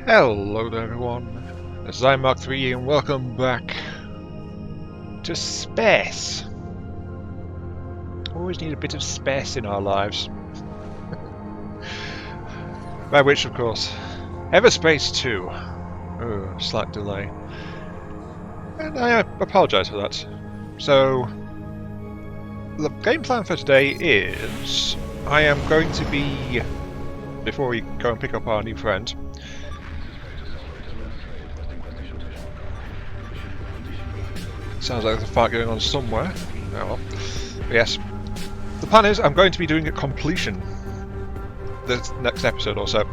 Hello there everyone, this is Mark3 and welcome back to space. Always need a bit of space in our lives. By which, of course, Everspace 2. Oh, slight delay. And I apologise for that. So, the game plan for today is I am going to be, before we go and pick up our new friend, sounds like there's a fight going on somewhere. Oh well. But yes, the plan is I'm going to be doing a completion this next episode or so.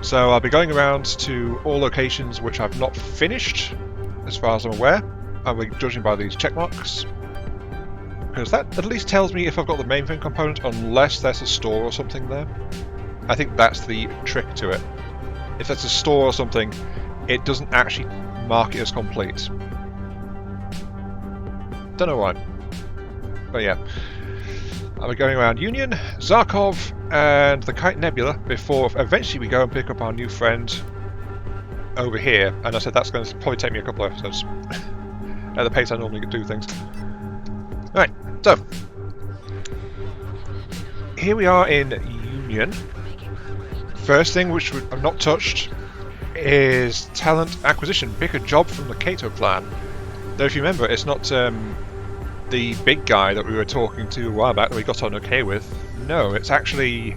So I'll be going around to all locations which I've not finished, as far as I'm aware. I'll be judging by these check marks, because that at least tells me if I've got the mainframe component, unless there's a store or something there. I think that's the trick to it. If there's a store or something, it doesn't actually mark it as complete. Don't know why. But yeah. I'll be going around Union, Zharkov, and the Kite Nebula before eventually we go and pick up our new friend over here. And I said that's going to probably take me a couple of episodes at the pace I normally do things. Right, so here we are in Union. First thing which I've not touched is talent acquisition. Pick a job from the Cato clan. Though if you remember, it's not the big guy that we were talking to a while back that we got on okay with. No, it's actually...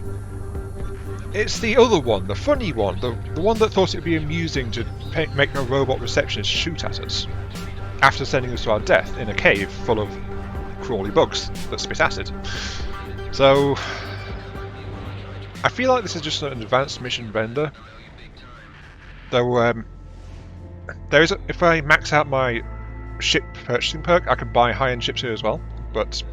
it's the other one, the funny one, the one that thought it'd be amusing to make a robot receptionist shoot at us after sending us to our death in a cave full of crawly bugs that spit acid. So... I feel like this is just an advanced mission vendor. Though, there is if I max out my ship purchasing perk, I can buy high-end ships here as well, but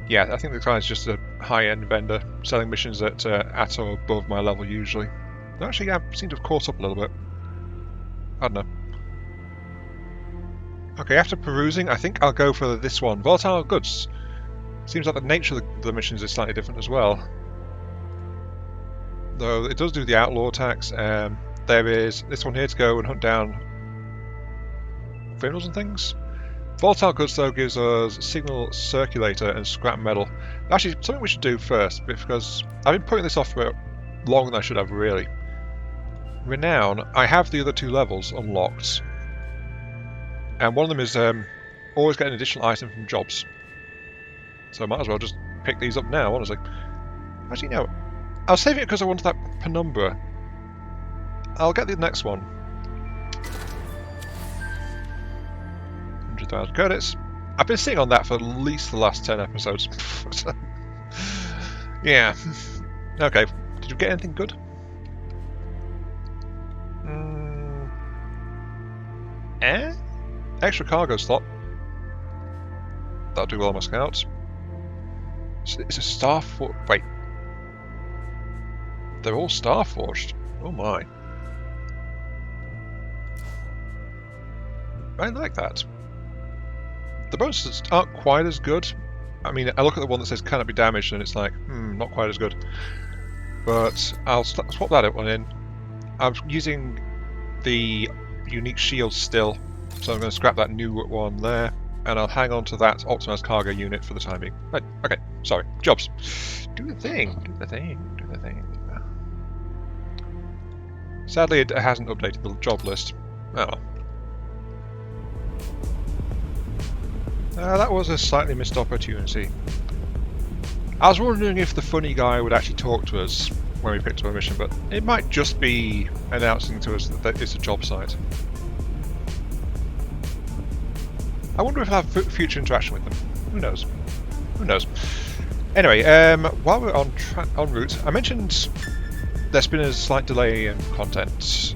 yeah, I think the guy's just a high-end vendor selling missions at or above my level usually. Actually, I seem to have caught up a little bit. I don't know. Okay, after perusing, I think I'll go for this one. Volatile goods. Seems like the nature of the missions is slightly different as well. Though it does do the outlaw attacks. There is this one here to go and hunt down criminals and things. Volatile goods though gives us signal circulator and scrap metal. Actually, something we should do first, because I've been putting this off for longer than I should have really. Renown, I have the other two levels unlocked, and one of them is always get an additional item from jobs. So I might as well just pick these up now, honestly. Actually no, I'll save it because I wanted that penumbra. I'll get the next one. 100,000 credits. I've been sitting on that for at least the last 10 episodes. So, yeah. Okay. Did you get anything good? Extra cargo slot. That'll do well on my scouts. It's a star for... wait. They're all star forged. Oh my. I like that. The bonuses aren't quite as good. I mean, I look at the one that says cannot be damaged and it's like, not quite as good. But I'll swap that one in. I'm using the unique shield still, so I'm going to scrap that new one there, and I'll hang on to that optimized cargo unit for the time being. Right, okay, sorry. Jobs. Do the thing, do the thing, do the thing. Sadly, it hasn't updated the job list. Oh. That was a slightly missed opportunity. I was wondering if the funny guy would actually talk to us when we picked up a mission, but it might just be announcing to us that it's a job site. I wonder if I'll have future interaction with them. Who knows? Who knows? Anyway, while we're on route, I mentioned there's been a slight delay in content. So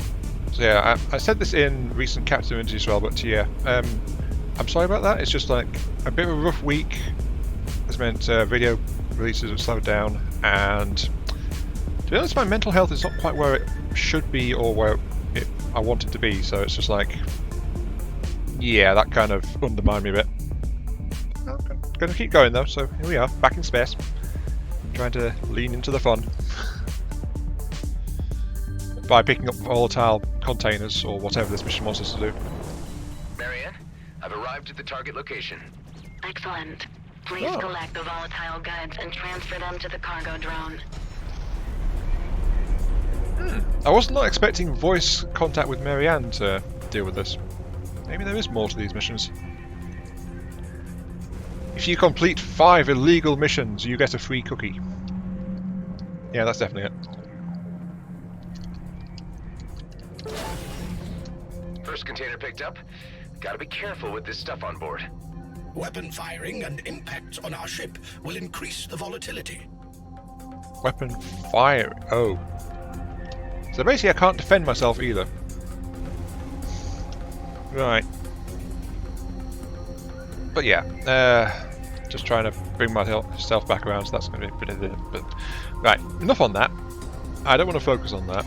yeah, I said this in recent Captain interviews as well, but yeah, I'm sorry about that. It's just like a bit of a rough week. This meant video releases have slowed down, and to be honest, my mental health is not quite where it should be or where I want it to be. So it's just like, yeah, that kind of undermined me a bit. I'm going to keep going though. So here we are, back in space, trying to lean into the fun. by picking up volatile containers or whatever this mission wants us to do. Marianne, I've arrived at the target location. Excellent. Please collect the volatile goods and transfer them to the cargo drone. I was not expecting voice contact with Marianne to deal with this. Maybe there is more to these missions. If you complete 5 illegal missions, you get a free cookie. Yeah, that's definitely it. First container picked up. Gotta be careful with this stuff on board. Weapon firing and impacts on our ship will increase the volatility. Weapon fire. Oh. So basically I can't defend myself either. Right. But yeah, just trying to bring myself back around, so that's going to be a bit of it. But right, enough on that. I don't want to focus on that.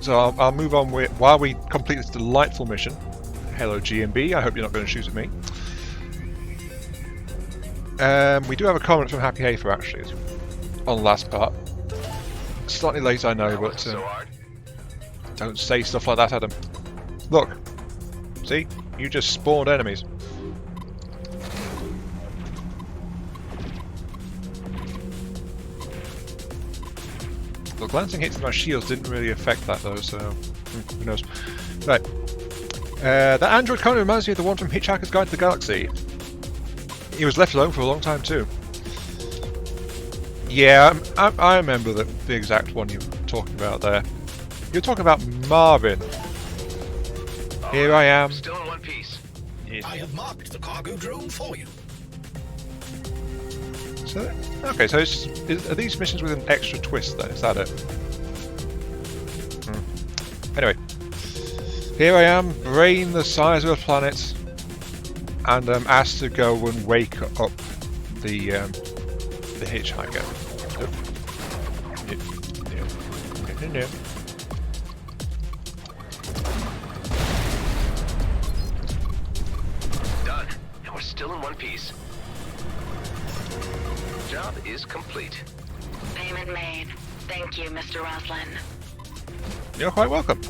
So I'll move on with, while we complete this delightful mission. Hello GMB, I hope you're not going to shoot at me. We do have a comment from Happy Hafer actually, on the last part. Slightly late, I know, but don't say stuff like that, Adam. Look, see? You just spawned enemies. The glancing hits to my shields didn't really affect that though, so who knows. Right. That android kind of reminds me of the one from Hitchhiker's Guide to the Galaxy. He was left alone for a long time too. Yeah, I remember the exact one you were talking about there. You're talking about Marvin. Here I am. Still in one piece. I have marked the cargo drone for you. So, okay, so are these missions with an extra twist then? Is that it? Anyway, here I am, brain the size of a planet, and I'm asked to go and wake up the hitchhiker. No. Done. And we're still in one piece. Job is complete. Payment made. Thank you, Mr. Roslin. You're quite welcome.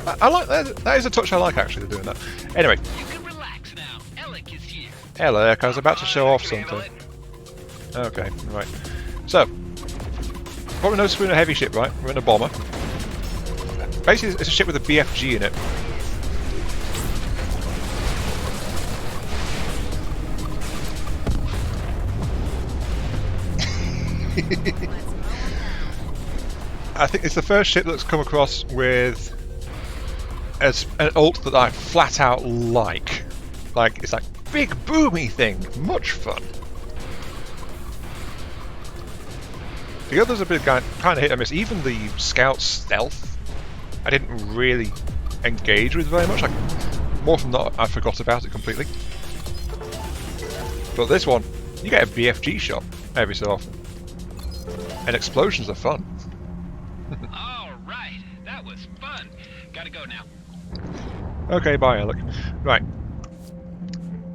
I like that. That is a touch I like actually, they're doing that. Anyway. You can relax now. Alec is here. Alec, I was about to show off something. Okay, right. So, probably noticed we're in a heavy ship, right? We're in a bomber. Basically, it's a ship with a BFG in it. I think it's the first ship that's come across with an ult that I flat out like. Like, it's like big boomy thing, much fun. The others have been kind of hit and miss. Even the scout stealth, I didn't really engage with very much. Like, more than not, I forgot about it completely. But this one, you get a BFG shot every so often. And explosions are fun. All right, that was fun. Gotta go now. Okay, bye, Alec. Right.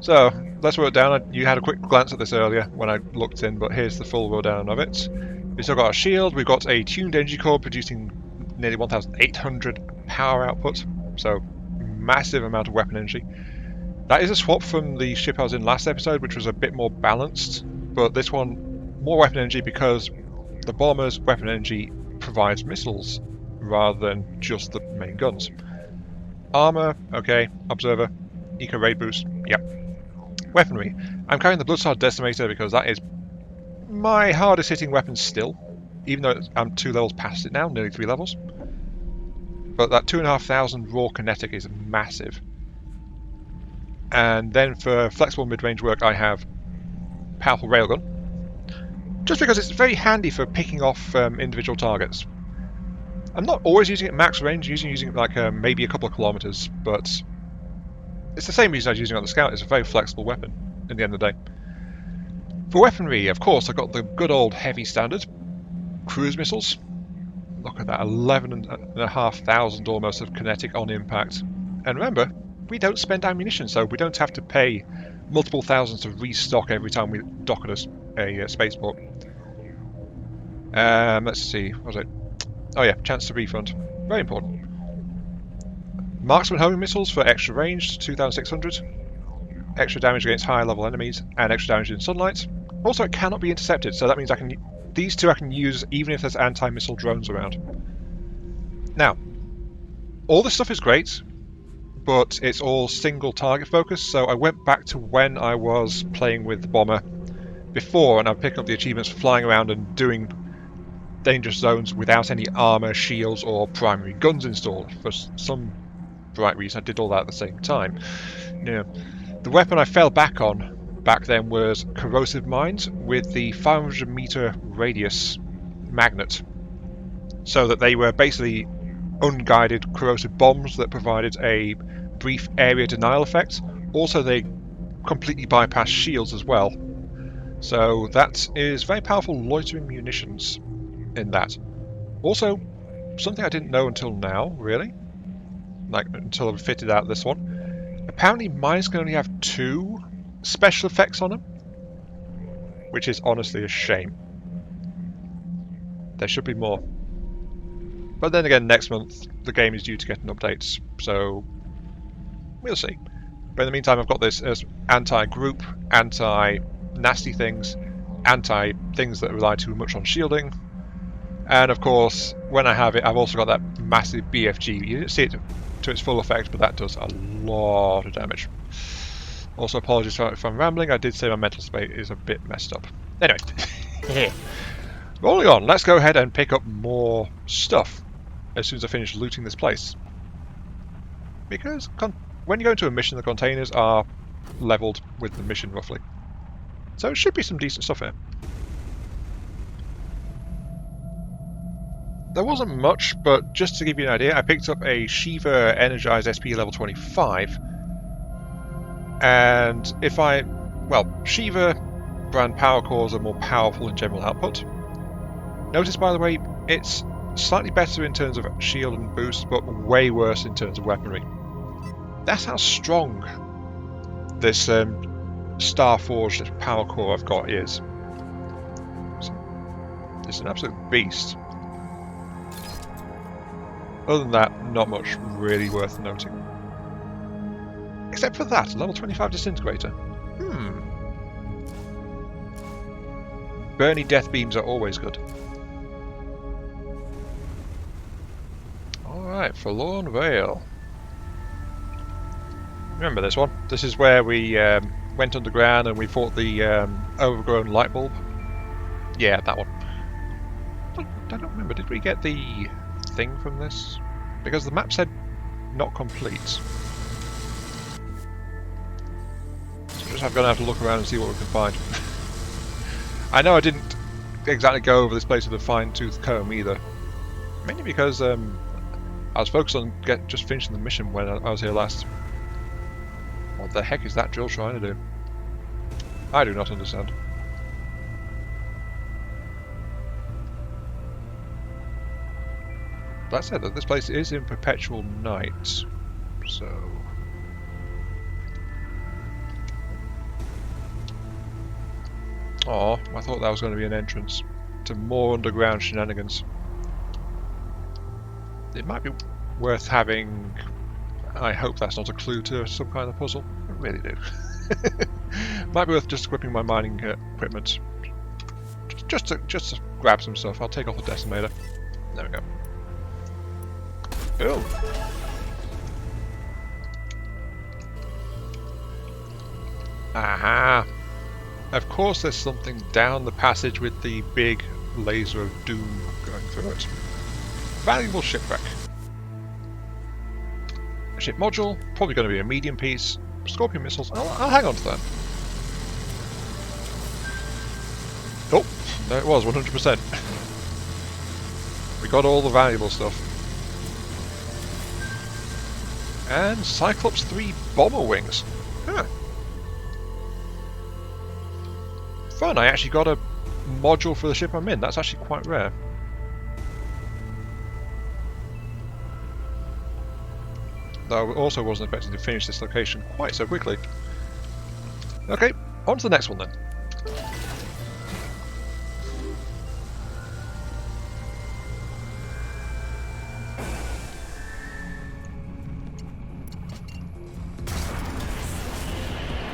So, let's work down. You had a quick glance at this earlier when I looked in, but here's the full rundown of it. We've still got a shield. We've got a tuned energy core producing nearly 1,800 power output. So, massive amount of weapon energy. That is a swap from the ship I was in last episode, which was a bit more balanced. But this one, more weapon energy because the bomber's weapon energy provides missiles rather than just the main guns. Armor, okay. Observer, eco raid boost, yep. Weaponry. I'm carrying the Bloodstar Decimator because that is my hardest hitting weapon still, even though I'm 2 levels past it now, nearly 3 levels. But that 2,500 raw kinetic is massive. And then for flexible mid-range work I have powerful railgun, just because it's very handy for picking off individual targets. I'm not always using it at max range, using it like maybe a couple of kilometers, but it's the same reason I was using it on the Scout. It's a very flexible weapon at the end of the day. For weaponry, of course, I've got the good old heavy standard cruise missiles. Look at that, 11,500 almost of kinetic on impact. And remember, we don't spend ammunition, so we don't have to pay multiple thousands to restock every time we dock at a spaceport. Let's see, what was it? Oh yeah, chance to refund. Very important. Marksman homing missiles for extra range, 2,600. Extra damage against higher level enemies, and extra damage in sunlight. Also, it cannot be intercepted, so that means I can. These two I can use even if there's anti-missile drones around. Now, all this stuff is great, but it's all single target focus, so I went back to when I was playing with the bomber before, and I'm picking up the achievements for flying around and doing dangerous zones without any armor, shields, or primary guns installed. For some bright reason, I did all that at the same time. Yeah. The weapon I fell back on back then was corrosive mines with the 500 meter radius magnet, so that they were basically unguided corrosive bombs that provided a brief area denial effect. Also, they completely bypass shields as well. So that is very powerful loitering munitions in that. Also, something I didn't know until now, really, like until I fitted out this one. Apparently mines can only have 2 special effects on them, which is honestly a shame. There should be more. But then again, next month the game is due to get an update, so we'll see. But in the meantime, I've got this as anti-group, anti-nasty things, anti-things that rely too much on shielding, and of course, when I have it, I've also got that massive BFG. You didn't see it to its full effect, but that does a lot of damage. Also, apologies if I'm rambling. I did say my mental state is a bit messed up. Anyway, rolling on. Let's go ahead and pick up more stuff as soon as I finish looting this place. Because when you go into a mission, the containers are leveled with the mission roughly. So it should be some decent stuff here. There wasn't much, but just to give you an idea, I picked up a Shiva Energized SP level 25. And Shiva brand power cores are more powerful in general output. Notice, by the way, it's slightly better in terms of shield and boost, but way worse in terms of weaponry. That's how strong this Starforged power core I've got is. It's an absolute beast. Other than that, not much really worth noting. Except for that, level 25 disintegrator. Burny death beams are always good. Alright, Forlorn Vale. Remember this one? This is where we went underground and we fought the overgrown light bulb. Yeah, that one. I don't remember, did we get the thing from this? Because the map said not complete. So we're just going to have to look around and see what we can find. I know I didn't exactly go over this place with a fine-tooth comb either. Mainly because I was focused on just finishing the mission when I was here last. What the heck is that drill trying to do? I do not understand. That said, that this place is in perpetual night, so... Oh, I thought that was going to be an entrance to more underground shenanigans. It might be worth having... I hope that's not a clue to some kind of puzzle. I really do. Might be worth just equipping my mining equipment. Just to grab some stuff. I'll take off the decimator. There we go. Oh. Aha! Of course there's something down the passage with the big laser of doom going through it. Valuable shipwreck. A ship module, probably going to be a medium piece. Scorpion missiles, I'll hang on to that. Oh, there it was, 100%. We got all the valuable stuff. And Cyclops 3 bomber wings. Huh. Fun, I actually got a module for the ship I'm in. That's actually quite rare. Though I also wasn't expecting to finish this location quite so quickly. Okay, on to the next one then.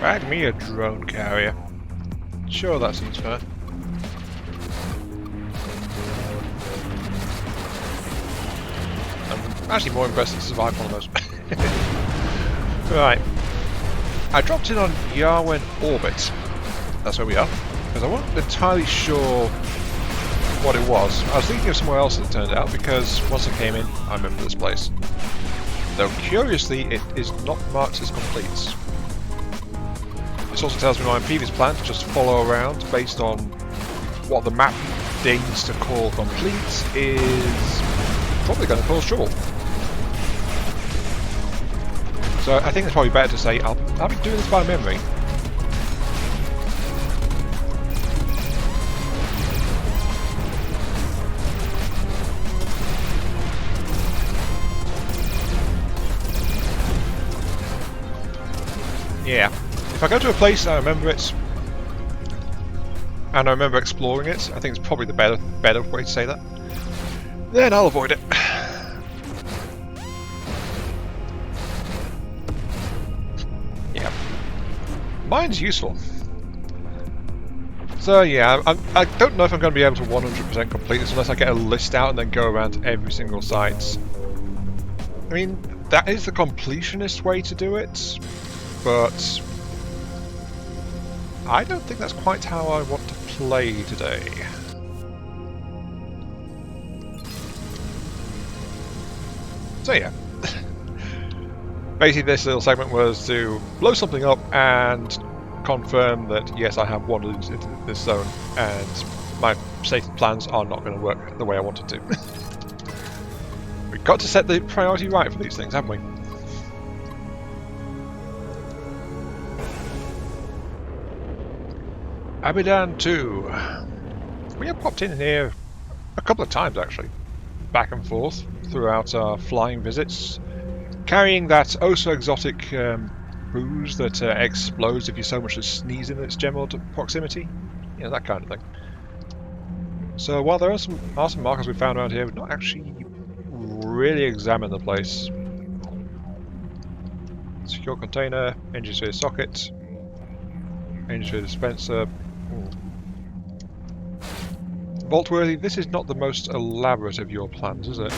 Drag me a drone carrier. Sure, that seems fair. I'm actually more impressed to survive one of those. Right. I dropped in on Yarwen Orbit. That's where we are. Because I wasn't entirely sure what it was. I was thinking of somewhere else, as it turned out, because once I came in, I remember this place. Though curiously, it is not marked as complete. This also tells me my previous plan to just follow around based on what the map deigns to call complete is probably going to cause trouble. So I think it's probably better to say I'll be doing this by memory. Yeah. If I go to a place and I remember it, and I remember exploring it, I think it's probably the better way to say that. Then I'll avoid it. Yeah. Mine's useful. So yeah, I don't know if I'm going to be able to 100% complete this unless I get a list out and then go around to every single site. I mean, that is the completionist way to do it, but I don't think that's quite how I want to play today. So yeah. Basically this little segment was to blow something up and confirm that yes, I have wandered into this zone and my stated plans are not going to work the way I wanted to. We've got to set the priority right for these things, haven't we? Abidan 2. We have popped in here a couple of times actually, back and forth throughout our flying visits, carrying that oh so exotic booze that explodes if you so much as sneeze in its general proximity, you know, that kind of thing. So while there are some markers we found around here, we've not actually really examined the place. Secure container, engine sphere socket, engine sphere dispenser. Vaultworthy, this is not the most elaborate of your plans, is it?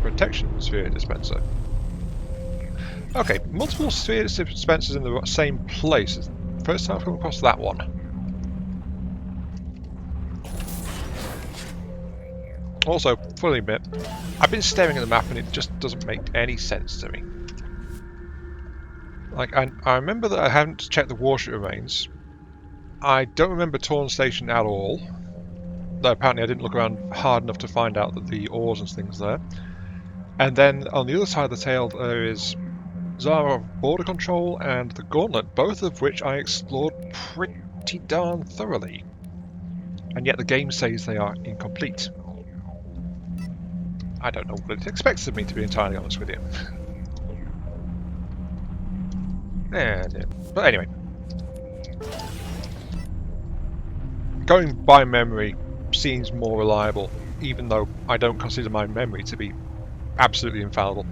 Protection sphere dispenser. Okay, multiple sphere dispensers in the same place. First time I've come across that one. Also, fully admit, I've been staring at the map and it just doesn't make any sense to me. Like, I remember that I haven't checked the warship remains. I don't remember Torn Station at all. Though apparently I didn't look around hard enough to find out that the ores and things there. And then on the other side of the tail there is Zharkov Border Control and the Gauntlet, both of which I explored pretty darn thoroughly. And yet the game says they are incomplete. I don't know what it expects of me, to be entirely honest with you. Yeah. But anyway. Going by memory seems more reliable, even though I don't consider my memory to be absolutely infallible.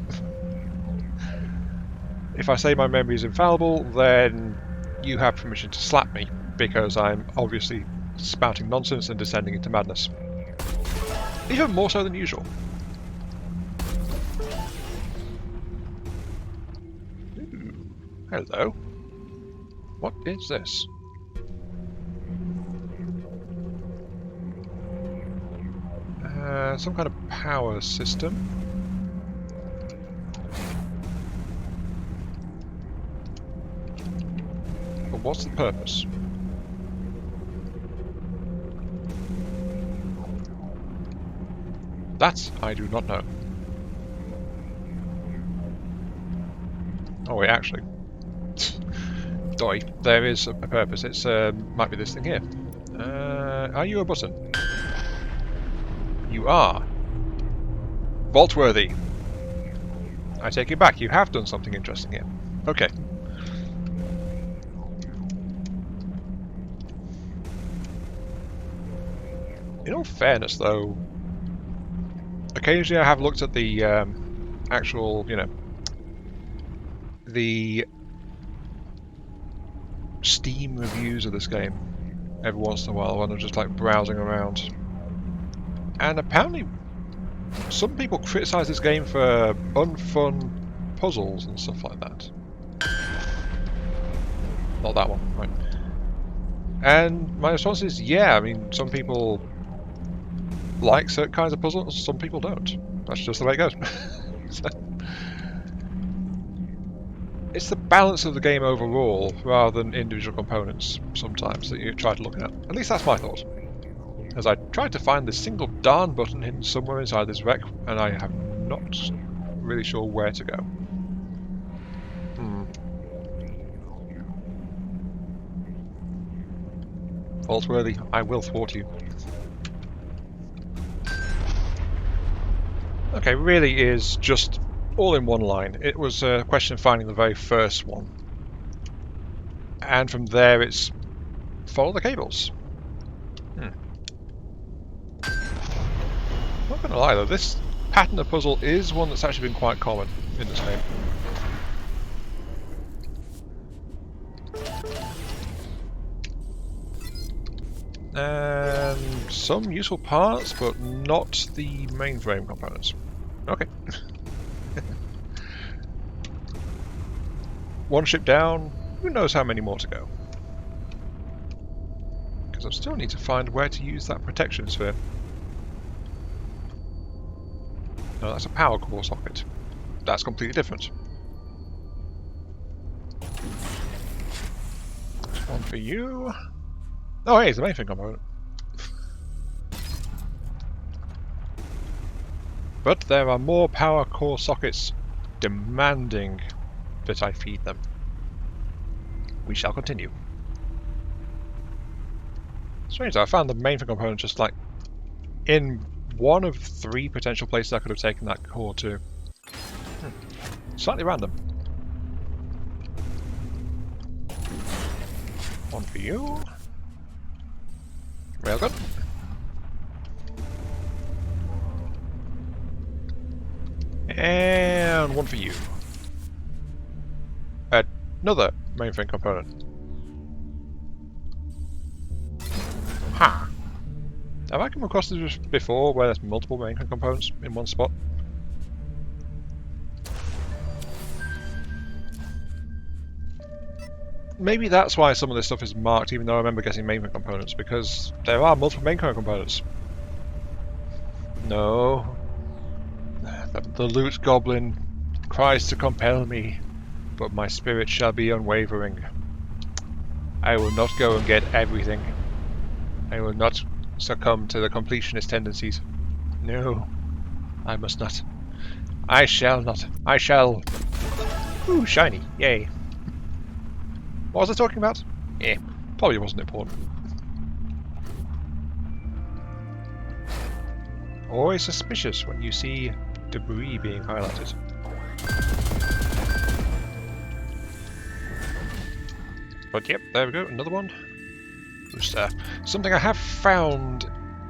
If I say my memory is infallible, then you have permission to slap me, because I'm obviously spouting nonsense and descending into madness. Even more so than usual. Ooh, hello. What is this? Some kind of power system. But what's the purpose? That I do not know. Oh wait, actually. Doi, there is a purpose. It's might be this thing here. Are you a button? You are. Vaultworthy. I take it back. You have done something interesting here. Okay. In all fairness, though, occasionally I have looked at the actual, you know, the Steam reviews of this game every once in a while when I'm just like browsing around. And apparently some people criticise this game for unfun puzzles and stuff like that. Not that one, right. And my response is, yeah, I mean, some people like certain kinds of puzzles, some people don't. That's just the way it goes. So, it's the balance of the game overall, rather than individual components, sometimes, that you try to look at. At least that's my thought. As I tried to find this single darn button hidden somewhere inside this wreck, and I have not really sure where to go. Faultworthy, I will thwart you. Okay, really is just all in one line. It was a question of finding the very first one. And from there it's follow the cables. Not gonna lie though, this pattern of puzzle is one that's actually been quite common in this game. And some useful parts, but not the mainframe components. Okay. One ship down, who knows how many more to go. Because I still need to find where to use that protection sphere. No, that's a power core socket. That's completely different. One for you. Oh, hey, it's the mainframe component. But there are more power core sockets demanding that I feed them. We shall continue. Strange though, I found the mainframe component just like in one of 3 potential places I could have taken that core to. Slightly random. One for you. Railgun. And one for you. Another mainframe component. Ha! Have I come across this before, where there's multiple mainframe components in one spot? Maybe that's why some of this stuff is marked, even though I remember getting mainframe components, because there are multiple mainframe components. No. The loot goblin cries to compel me, but my spirit shall be unwavering. I will not go and get everything. I will not succumb to the completionist tendencies. No, I must not. I shall not. I shall. Ooh, shiny. Yay. What was I talking about? Eh, probably wasn't important. Always suspicious when you see debris being highlighted. But yep, there we go, another one. Something I have found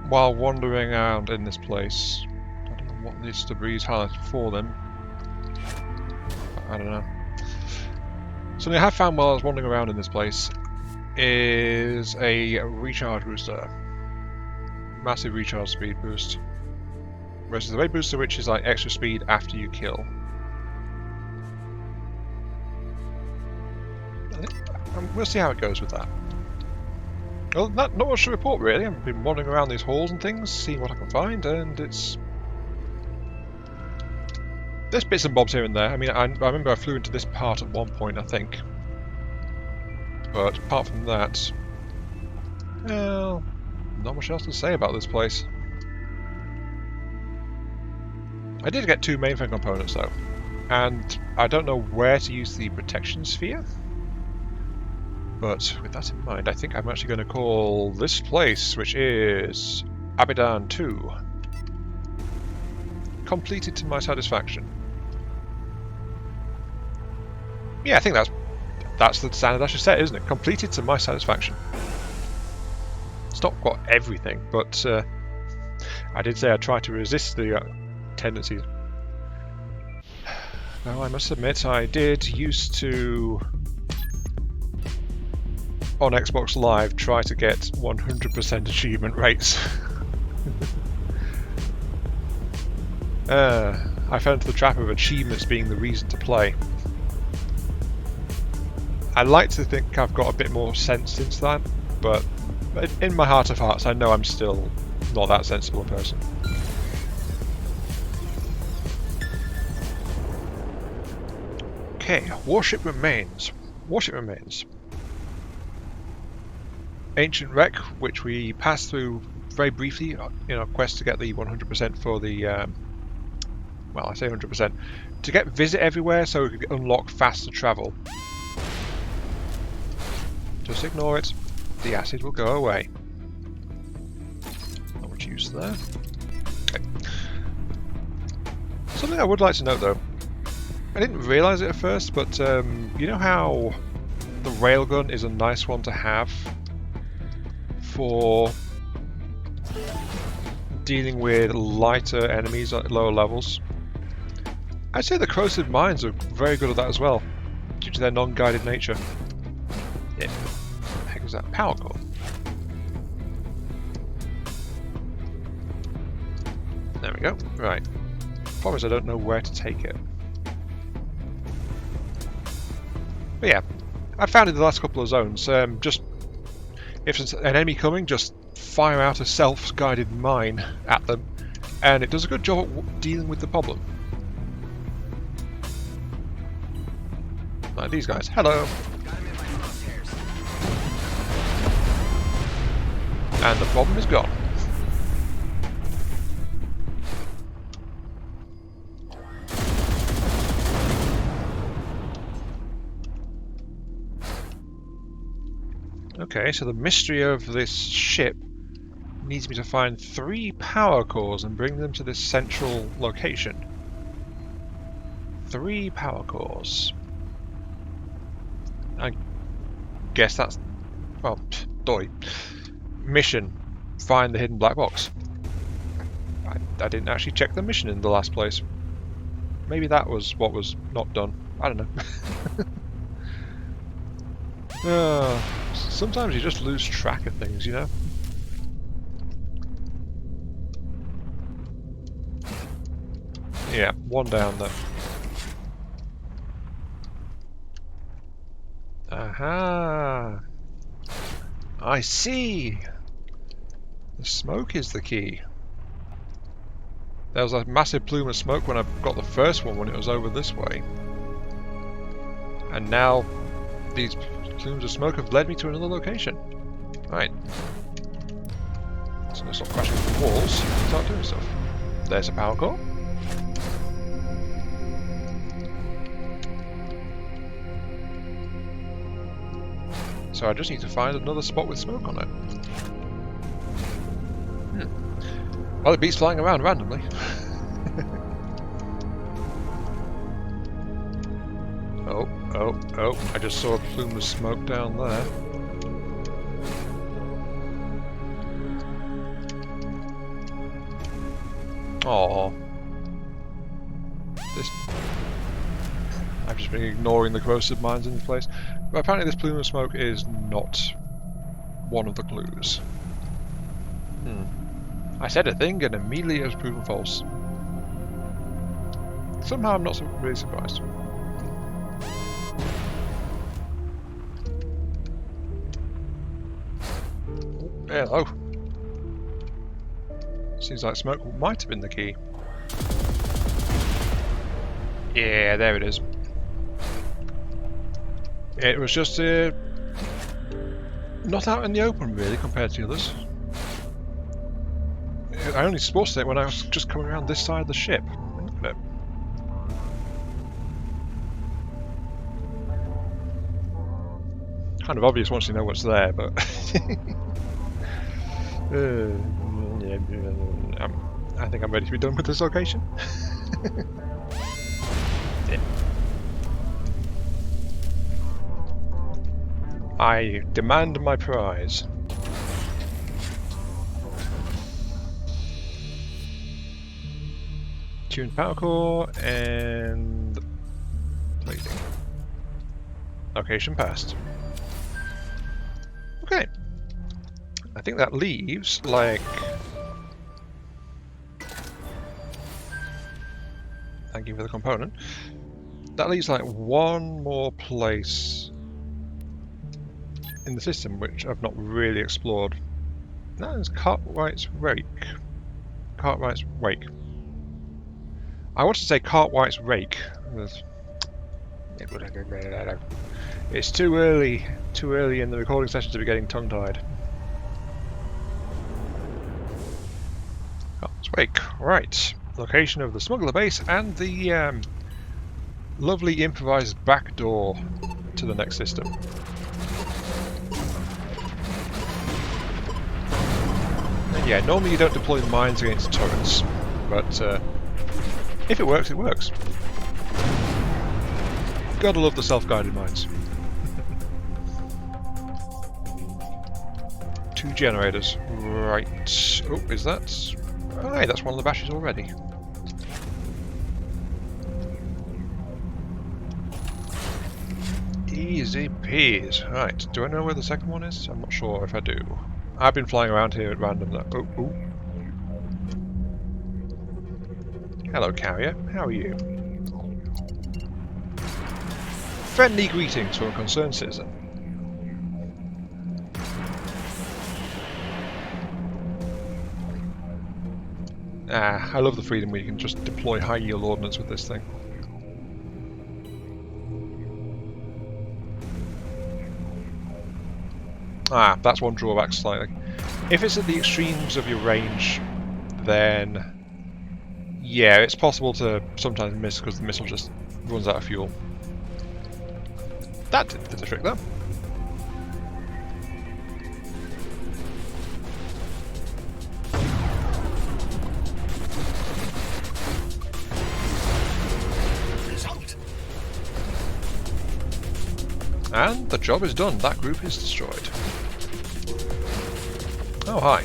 while wandering around in this place. I don't know what this debris is highlighted for them. I don't know. Something I have found while I was wandering around in this place is a recharge booster. Massive recharge speed boost. Versus the raid booster, which is like extra speed after you kill. We'll see how it goes with that. Well, not much to report really. I've been wandering around these halls and things, seeing what I can find, and it's... There's bits and bobs here and there. I mean, I remember I flew into this part at one point, I think. But apart from that... Well, not much else to say about this place. I did get 2 mainframe components though, and I don't know where to use the protection sphere. But with that in mind, I think I'm actually going to call this place, which is Abidan 2, completed to my satisfaction. Yeah, I think that's the standard I should set, isn't it? Completed to my satisfaction. It's not got everything, but I did say I try to resist the tendencies. Now, I must admit, I did used to, on Xbox Live, try to get 100% achievement rates. I fell into the trap of achievements being the reason to play. I like to think I've got a bit more sense since that, but in my heart of hearts, I know I'm still not that sensible a person. Okay, warship remains. Warship remains. Ancient wreck, which we passed through very briefly in our quest to get the 100% for the, well, I say 100%, to get visit everywhere so we could unlock faster travel. Just ignore it. The acid will go away. Not much use there. Okay. Something I would like to note though, I didn't realise it at first, but you know how the railgun is a nice one to have for dealing with lighter enemies at lower levels? I'd say the corrosive mines are very good at that as well, due to their non-guided nature. Yeah. What the heck is that? Power core. There we go. Right. Problem is I don't know where to take it. But yeah, I found in the last couple of zones, just if there's an enemy coming, just fire out a self-guided mine at them, and it does a good job at dealing with the problem. Like these guys. Hello! And the problem is gone. Okay, so the mystery of this ship needs me to find 3 power cores and bring them to this central location. 3 power cores. I guess that's... well, doy. Mission. Find the hidden black box. I didn't actually check the mission in the last place. Maybe that was what was not done. I don't know. Sometimes you just lose track of things, you know? Yeah, one down there. Aha! I see! The smoke is the key. There was a massive plume of smoke when I got the first one when it was over this way. And now these plumes of smoke have led me to another location. Right. So let's stop crashing into walls and start doing stuff. There's a power core. So I just need to find another spot with smoke on it. Well, it beats flying around randomly. Oh, I just saw a plume of smoke down there. Aww. I've just been ignoring the corrosive mines in the place. But apparently this plume of smoke is not one of the clues. I said a thing and immediately it was proven false. Somehow I'm not really surprised. Hello. Seems like smoke might have been the key. Yeah, there it is. It was just not out in the open really compared to the others. I only spotted it when I was just coming around this side of the ship. Look at it. Kind of obvious once you know what's there, but I think I'm ready to be done with this location. Yeah. I demand my prize. Tuned power core and completing. Location passed. Okay. I think that leaves, like... Thank you for the component. That leaves, like, one more place in the system which I've not really explored. That is Cartwright's Rake. Cartwright's Wake. I want to say Cartwright's Rake. It's too early in the recording session to be getting tongue-tied. Cartwright's Wake, right. Location of the smuggler base and the lovely improvised back door to the next system. And yeah, normally you don't deploy mines against turrets, but if it works, it works. Gotta love the self-guided mines. 2 generators. Right. Oh, is that... Oh, hey, that's one of the bashes already. Easy peas. Right, do I know where the second one is? I'm not sure if I do. I've been flying around here at random. Oh, oh. Hello, carrier. How are you? Friendly greetings from a concerned citizen. Ah, I love the freedom where you can just deploy high-yield ordnance with this thing. Ah, that's one drawback slightly. If it's at the extremes of your range, then yeah, it's possible to sometimes miss because the missile just runs out of fuel. That did the trick though. And the job is done. That group is destroyed. Oh, hi.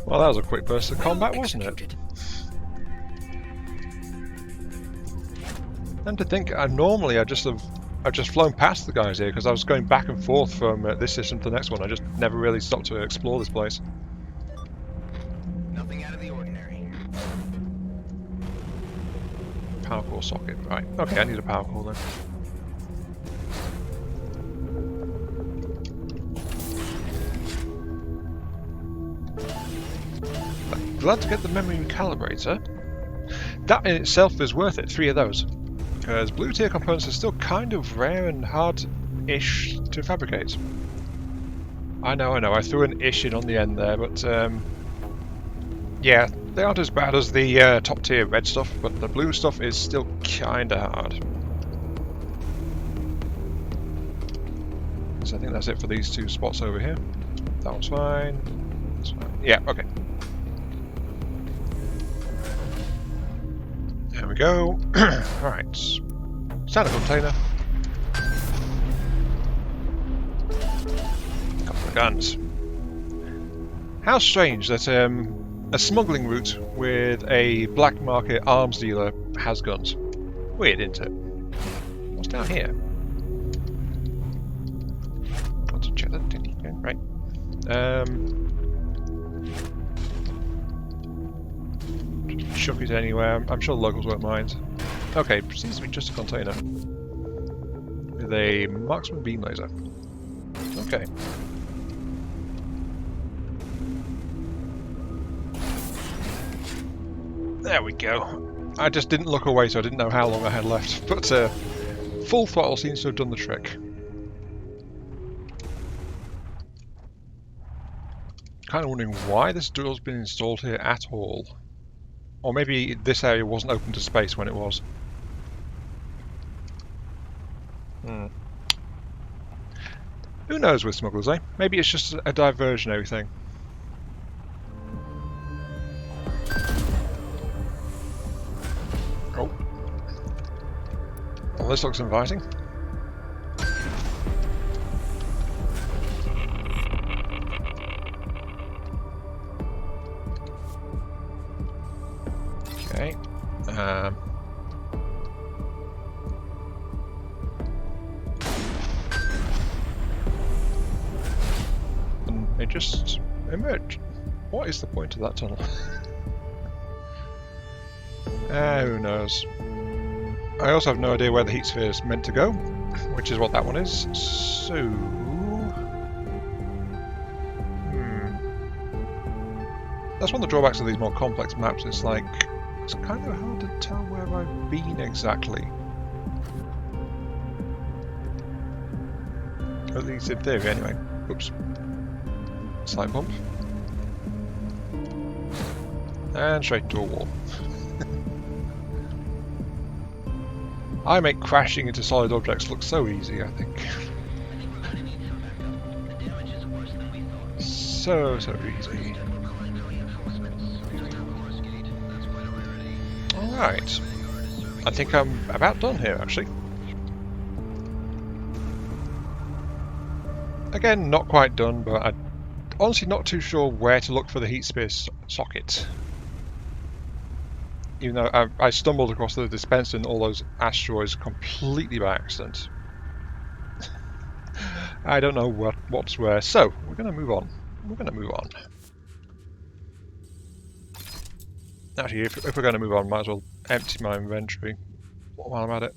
Well, that was a quick burst of combat, wasn't it? And to think, normally I've just flown past the guys here because I was going back and forth from this system to the next one. I just never really stopped to explore this place. Nothing out of the ordinary. Power core socket, right? Okay, I need a power core then. Glad to get the memory calibrator. That in itself is worth it, 3 of those. Because blue tier components are still kind of rare and hard-ish to fabricate. I know, I threw an ish in on the end there, but yeah, they aren't as bad as the top tier red stuff, but the blue stuff is still kinda hard. So I think that's it for these 2 spots over here. That one's fine. That's fine. Yeah, okay. There we go. Alright. Standard container. Couple of guns. How strange that a smuggling route with a black market arms dealer has guns. Weird, isn't it? What's down here? Want to check that, didn't you? Yeah, right. Chuck it anywhere. I'm sure the locals won't mind. Okay, seems to be just a container with a marksman beam laser. Okay. There we go. I just didn't look away, so I didn't know how long I had left. But full throttle seems to have done the trick. Kind of wondering why this door's been installed here at all. Or maybe this area wasn't open to space when it was. Who knows with smugglers, eh? Maybe it's just a diversionary thing. Oh. Well, this looks inviting. Okay. And it just emerged. What is the point of that tunnel? Who knows? I also have no idea where the heat sphere is meant to go, which is what that one is. So... That's one of the drawbacks of these more complex maps. It's like, it's kind of hard to tell where I've been exactly. At least in theory, anyway. Oops. Slight bump. And straight into a wall. I make crashing into solid objects look so easy, I think. So easy. Alright. I think I'm about done here, actually. Again, not quite done, but I'm honestly not too sure where to look for the heat space socket. Even though I stumbled across the dispenser in all those asteroids completely by accident. I don't know what's where, so we're going to move on. Actually, if we're going to move on, might as well empty my inventory while I'm at it.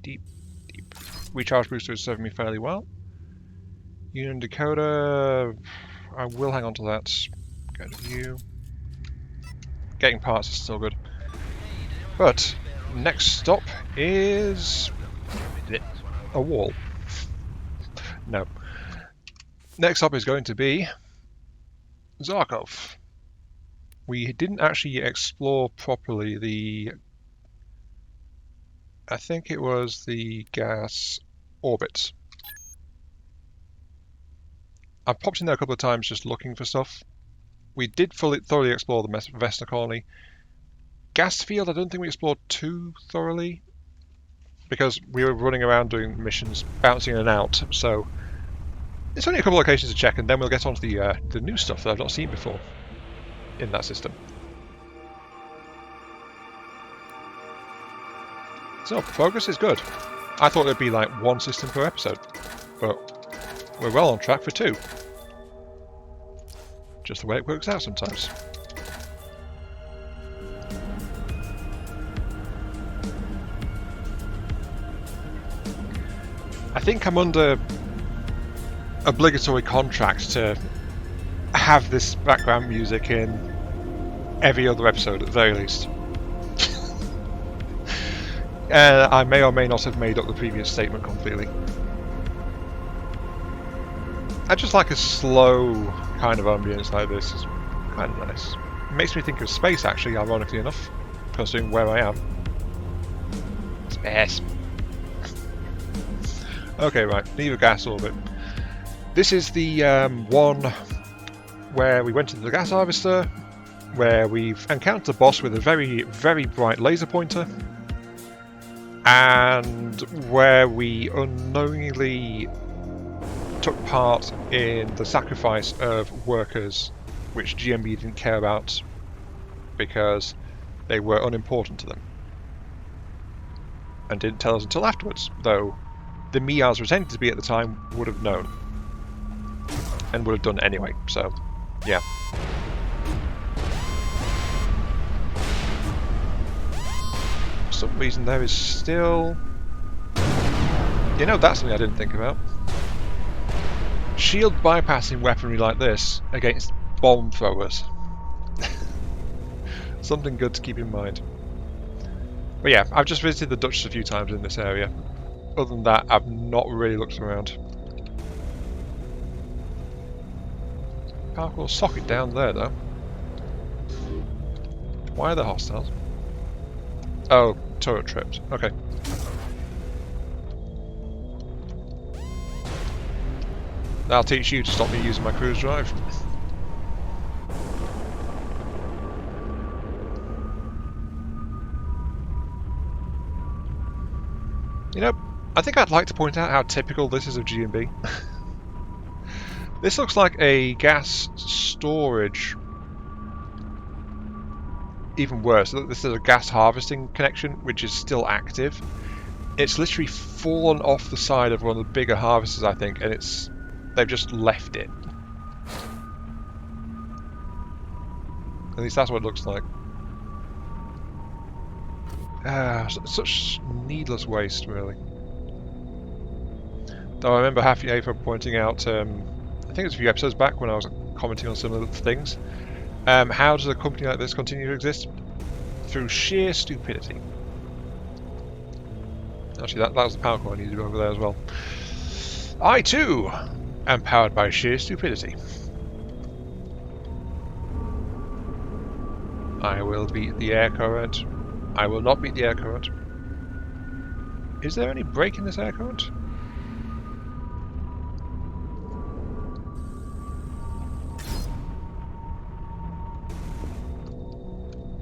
Deep. Recharge booster is serving me fairly well. Union decoder, I will hang on to that. Go to view. Getting parts is still good. But next stop is a wall. No. Next stop is going to be Zharkov. We didn't actually explore properly the... I think it was the gas orbit. I've popped in there a couple of times just looking for stuff. We did thoroughly explore the Vesna colony. Gas field, I don't think we explored too thoroughly because we were running around doing missions, bouncing in and out. So it's only a couple of locations to check, and then we'll get on to the new stuff that I've not seen before in that system. So progress is good. I thought it'd be like one system per episode, but we're well on track for 2. Just the way it works out sometimes. I think I'm under obligatory contract to have this background music in every other episode at the very least. I may or may not have made up the previous statement completely. I just like a slow kind of ambience like this. It's kind of nice. It makes me think of space, actually, ironically enough, considering where I am. Space. Okay, right. Leave a gas orbit. This is the one where we went into the gas harvester, where we've encountered the boss with a very, very bright laser pointer, and where we unknowingly took part in the sacrifice of workers which GMB didn't care about because they were unimportant to them and didn't tell us until afterwards, though the me I was pretending to be at the time would have known and would have done anyway, so yeah. For some reason there is still... You know, that's something I didn't think about. Shield bypassing weaponry like this against bomb throwers. Something good to keep in mind. But yeah, I've just visited the Dutch a few times in this area. Other than that, I've not really looked around. Parkour socket down there though. Why are there hostiles? Oh, turret tripped. Okay. I'll teach you to stop me using my cruise drive. You know, I think I'd like to point out how typical this is of G&B. This looks like a gas storage. Even worse, this is a gas harvesting connection, which is still active. It's literally fallen off the side of one of the bigger harvesters, I think, and they've just left it. At least that's what it looks like. Such needless waste, really. Though I remember Happy Ape pointing out, I think it was a few episodes back when I was commenting on similar things, how does a company like this continue to exist? Through sheer stupidity. Actually, that was the power core I needed over there as well. I, too, am powered by sheer stupidity. I will beat the air current. I will not beat the air current. Is there any break in this air current?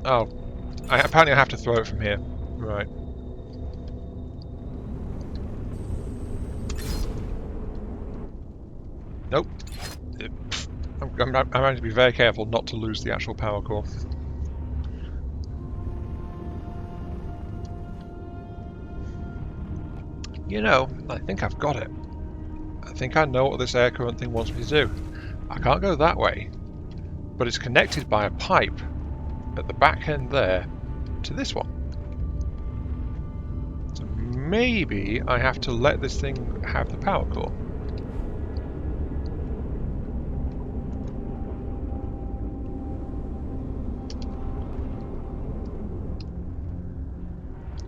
Oh. Apparently I have to throw it from here. Right. Nope. I'm having to be very careful not to lose the actual power core. You know, I think I've got it. I think I know what this air current thing wants me to do. I can't go that way, but it's connected by a pipe at the back end there to this one. So maybe I have to let this thing have the power core.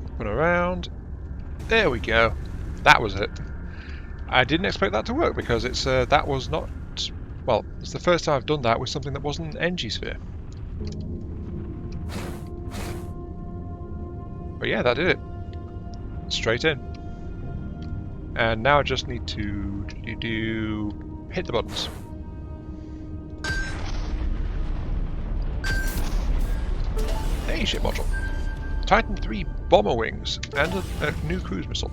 Up and around. There we go. That was it. I didn't expect that to work because it's that was not. Well, it's the first time I've done that with something that wasn't an Engisphere. But yeah, that did it. Straight in. And now I just need to hit the buttons. Hey, ship module. Titan 3 bomber wings and a new cruise missile.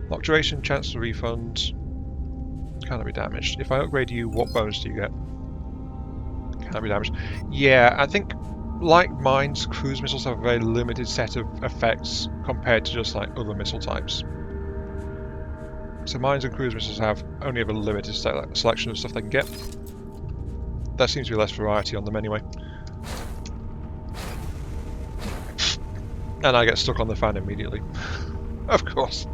Lock duration, chance to refund. Cannot be damaged. If I upgrade you, what bonus do you get? Cannot be damaged. Yeah, I think like mines, cruise missiles have a very limited set of effects compared to just like other missile types. So mines and cruise missiles only have a limited selection of stuff they can get. There seems to be less variety on them anyway. And I get stuck on the fan immediately. Of course.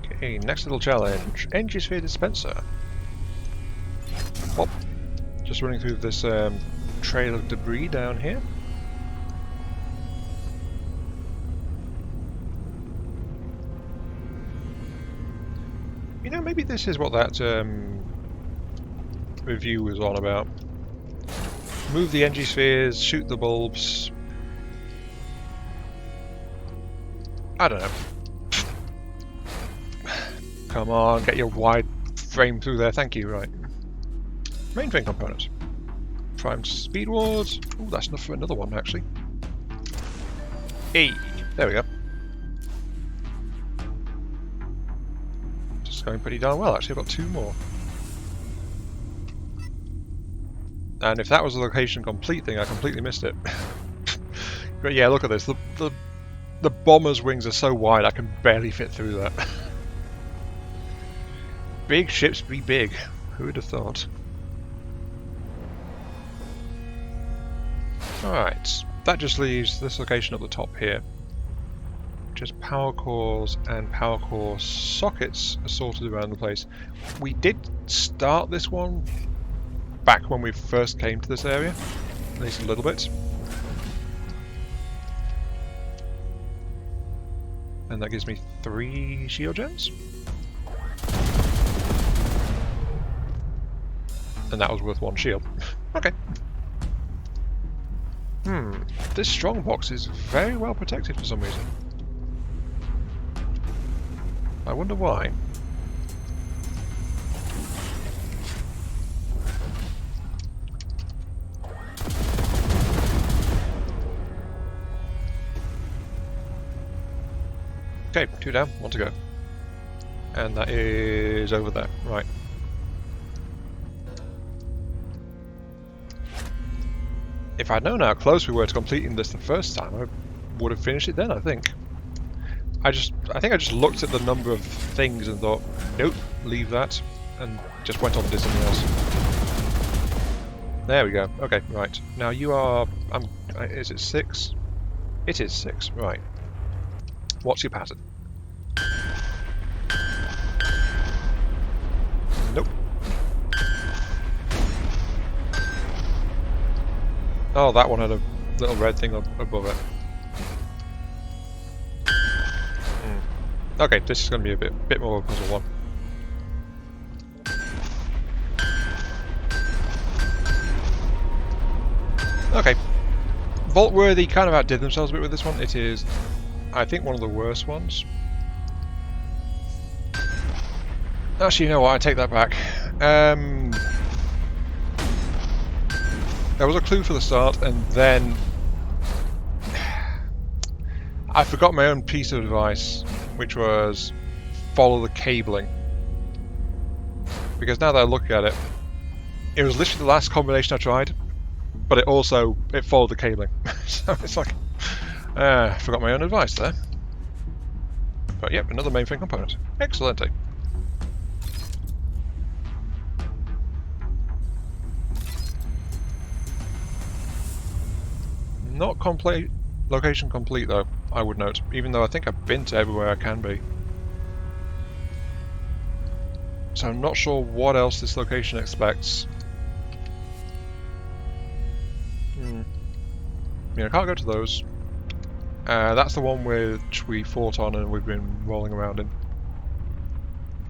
Okay, next little challenge. Engisphere dispenser. Well, just running through this trail of debris down here. You know, maybe this is what that review was all about. Move the Engispheres, shoot the bulbs. I don't know. Come on, get your wide frame through there. Thank you. Right. Mainframe components. Primed speed wards. Oh, that's enough for another one, actually. Hey, there we go. Just going pretty darn well, actually. I've got two more. And if that was a location complete thing, I completely missed it. But yeah, look at this. The bomber's wings are so wide, I can barely fit through that. Big ships be big. Who would have thought? Alright, that just leaves this location up the top here. Just power cores and power core sockets assorted around the place. We did start this one back when we first came to this area, at least a little bit. And that gives me 3 shield gems. And that was worth 1 shield. Okay. This strongbox is very well protected for some reason. I wonder why. Okay, 2 down, 1 to go. And that is over there, right. If I'd known how close we were to completing this the first time, I would have finished it then, I think. I think I just looked at the number of things and thought, nope, leave that, and just went on to do something else. There we go. Okay, right. Now you are... is it 6? It is 6, right. What's your pattern? Nope. Oh, that one had a little red thing above it. Okay, this is going to be a bit more of a puzzle one. Okay. Vault-worthy kind of outdid themselves a bit with this one. It is, I think, one of the worst ones. Actually, you know what? I take that back. There was a clue for the start, and then I forgot my own piece of advice, which was follow the cabling. Because now that I look at it, it was literally the last combination I tried, but it followed the cabling. So it's like, I forgot my own advice there. But yep, another mainframe component. Excellent. Not complete location complete though, I would note, even though I think I've been to everywhere I can be. So I'm not sure what else this location expects. I can't go to those. That's the one which we fought on and we've been rolling around in.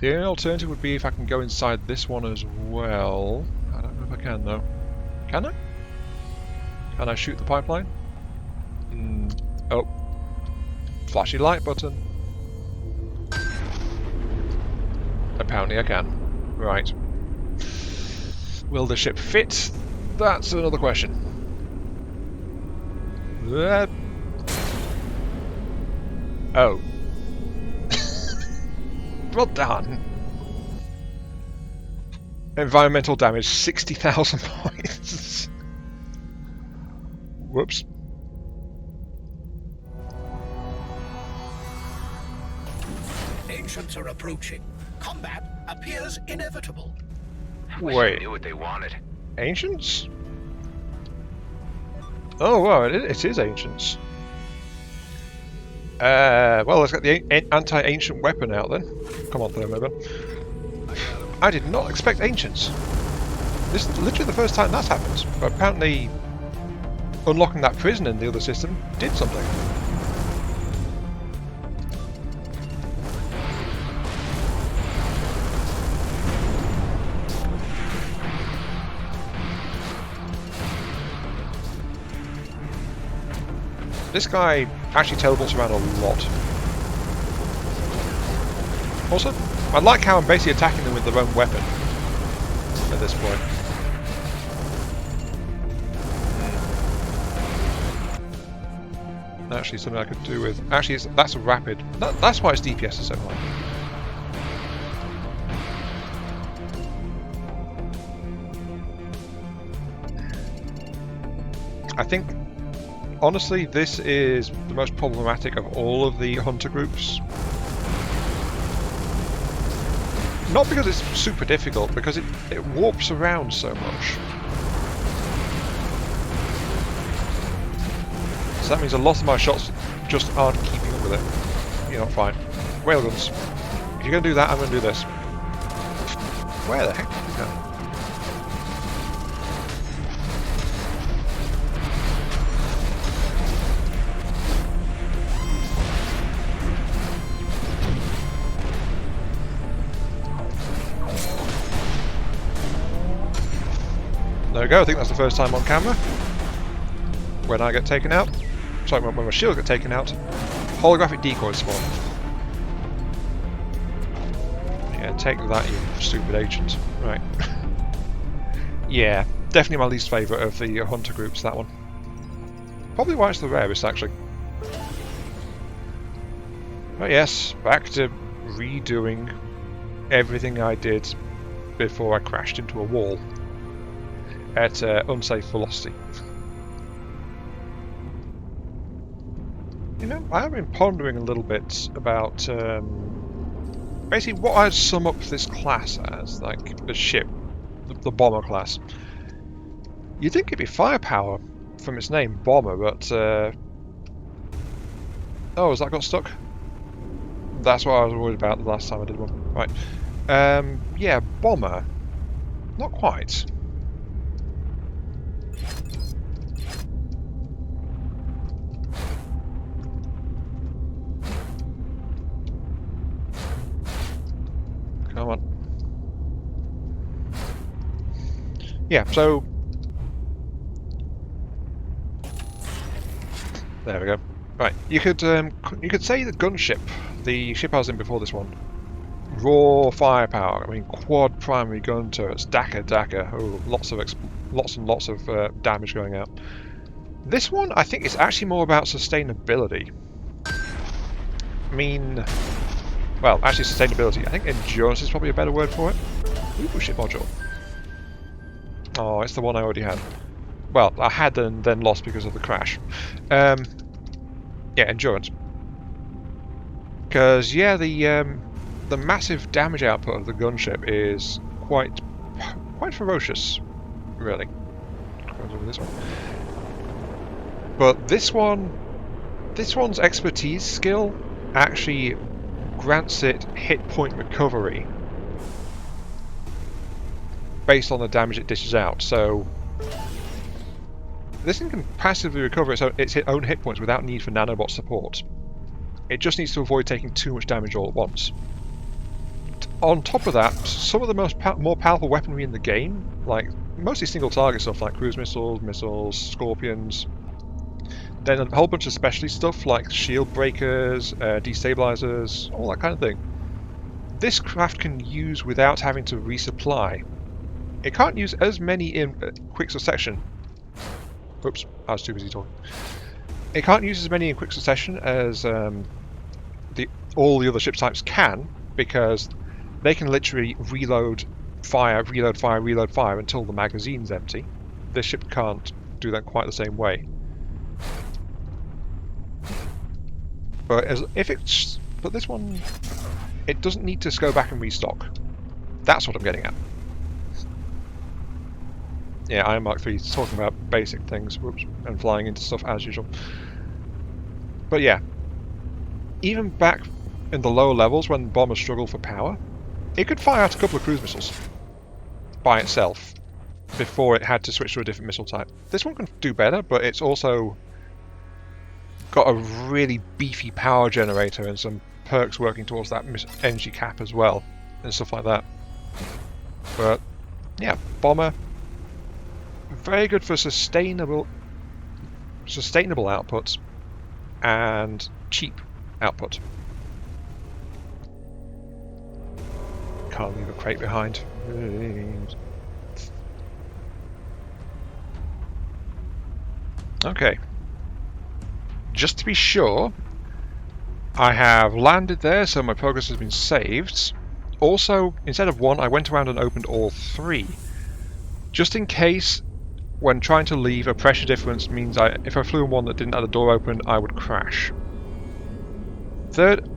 The only alternative would be if I can go inside this one as well. I don't know if I can though. Can I? Can I shoot the pipeline? Oh. Flashy light button. Apparently I can. Right. Will the ship fit? That's another question. Oh. Well done. Environmental damage, 60,000 points. Whoops. Ancients are approaching. Combat appears inevitable. Wish I knew what they wanted. Ancients? Oh wow, it is ancients. Well, let's get the anti-ancient weapon out then. Come on, Thermobel. I did not expect ancients. This is literally the first time that's happened. But apparently, unlocking that prison in the other system did something. This guy actually teleports around a lot. Also, I like how I'm basically attacking them with their own weapon at this point. Actually, something I could do with... Actually, that's a rapid... That's why its DPS is so high. I think... Honestly, this is the most problematic of all of the hunter groups. Not because it's super difficult, because it warps around so much. So that means a lot of my shots just aren't keeping up with it. You know, fine. Railguns. If you're going to do that, I'm going to do this. Where the heck did you go? There we go, I think that's the first time on camera. when I get taken out. Sorry, when my shield gets taken out, holographic decoys spawn. Yeah, take that, you stupid agent. Right. Yeah, definitely my least favourite of the hunter groups, that one. Probably why it's the rarest, actually. But yes, back to redoing everything I did before I crashed into a wall at unsafe velocity. You know, I have been pondering a little bit about basically what I'd sum up this class as, like the ship, the bomber class. You'd think it'd be firepower from its name, bomber, but oh, has that got stuck? That's what I was worried about the last time I did one. Right. Yeah, bomber. Not quite. Come on. Yeah, so there we go. Right, you could say the gunship, the ship I was in before this one, raw firepower. I mean, quad primary gun turrets, Dakka. Oh, lots and lots of damage going out. This one, I think, is actually more about sustainability. I mean, well, actually sustainability. I think endurance is probably a better word for it. Ooh, ship module. Oh, it's the one I already had. Well, I had and then lost because of the crash. Yeah, endurance. Because yeah, the massive damage output of the gunship is quite ferocious, really. Over this one. But this one's expertise skill actually grants it hit point recovery based on the damage it dishes out. So this thing can passively recover its own hit points without need for nanobot support. It just needs to avoid taking too much damage all at once. On top of that, some of the more powerful weaponry in the game, like mostly single target stuff like cruise missiles, scorpions, then a whole bunch of specialty stuff like shield breakers, destabilizers, all that kind of thing. This craft can use without having to resupply. It can't use as many in quick succession. Oops, I was too busy talking. It can't use as many in quick succession as all the other ship types can, because they can literally reload fire until the magazine's empty. This ship can't do that quite the same way. But but this one, it doesn't need to go back and restock. That's what I'm getting at. Yeah, Iron Mark III is talking about basic things, whoops, and flying into stuff as usual. But yeah, even back in the lower levels when bombers struggle for power, it could fire out a couple of cruise missiles by itself before it had to switch to a different missile type. This one can do better, but it's also got a really beefy power generator and some perks working towards that energy cap as well, and stuff like that. But yeah, bomber, very good for sustainable outputs and cheap output. Can't leave a crate behind. Okay. Just to be sure, I have landed there, so my progress has been saved. Also, instead of one, I went around and opened all three. Just in case, when trying to leave, a pressure difference means if I flew in one that didn't have the door open, I would crash. Third,